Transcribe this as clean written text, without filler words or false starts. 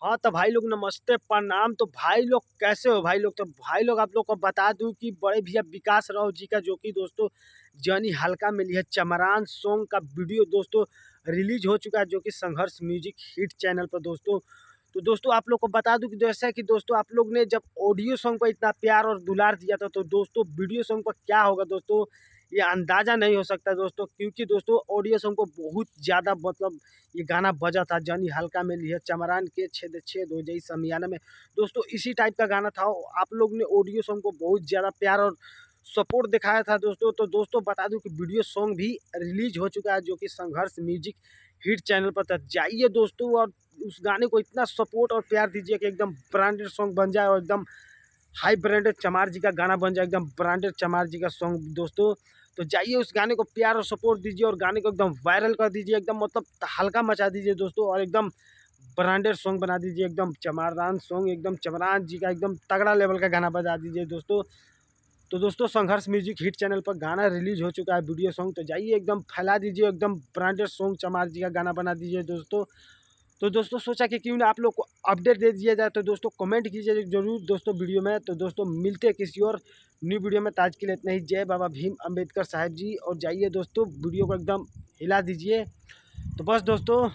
हाँ, तो भाई लोग नमस्ते, प्रणाम। तो भाई लोग कैसे हो भाई लोग? तो भाई लोग आप लोग को बता दूँ कि बड़े भैया विकास राव जी का जो कि दोस्तों जॉनी हल्का में लिया चमरान सॉन्ग का वीडियो दोस्तों रिलीज हो चुका है, जो कि संघर्ष म्यूजिक हिट चैनल पर दोस्तों। तो दोस्तों आप लोग को बता दूँ कि जैसा कि दोस्तों आप लोग ने जब ऑडियो सॉन्ग को इतना प्यार और दुलार दिया था, तो दोस्तों वीडियो सॉन्ग पर क्या होगा दोस्तों, ये अंदाज़ा नहीं हो सकता दोस्तों, क्योंकि दोस्तों ऑडियो सॉन्ग को बहुत ज़्यादा मतलब ये गाना बजा था, जानी हल्का में लिया चमरान के छेद छेद हो जाई समियाना में। दोस्तों इसी टाइप का गाना था। आप लोग ने ऑडियो सॉन्ग को बहुत ज़्यादा प्यार और सपोर्ट दिखाया था दोस्तों। तो दोस्तों बता दूं कि वीडियो सॉन्ग भी रिलीज हो चुका है, जो कि संघर्ष म्यूजिक हिट चैनल पर था। जाइए दोस्तों और उस गाने को इतना सपोर्ट और प्यार दीजिए कि एकदम ब्रांडेड सॉन्ग बन जाए और एकदम हाई ब्रांडेड चमार जी का गाना बन जाए, एकदम ब्रांडेड चमार जी का सॉन्ग दोस्तों। तो जाइए उस गाने को प्यार और सपोर्ट दीजिए और गाने को एकदम वायरल कर दीजिए, एकदम मतलब हल्का मचा दीजिए दोस्तों, और एकदम ब्रांडेड सॉन्ग बना दीजिए, एकदम चमारान सॉन्ग, एकदम चमरान जी का एकदम तगड़ा लेवल का गाना बजा दीजिए दोस्तों। तो दोस्तों संघर्ष म्यूजिक हिट चैनल पर गाना रिलीज हो चुका है वीडियो सॉन्ग। तो जाइए एकदम फैला दीजिए, एकदम ब्रांडेड सॉन्ग चमार जी का गाना बना दीजिए दोस्तों। तो दोस्तों सोचा कि क्यों ना आप लोग को अपडेट दे दिया जाए, तो दोस्तों कमेंट कीजिए जरूर दोस्तों वीडियो में। तो दोस्तों मिलते हैं किसी और न्यू वीडियो में, ताज के लिए इतना ही। जय बाबा भीम अम्बेडकर साहब जी। और जाइए दोस्तों वीडियो को एकदम हिला दीजिए। तो बस दोस्तों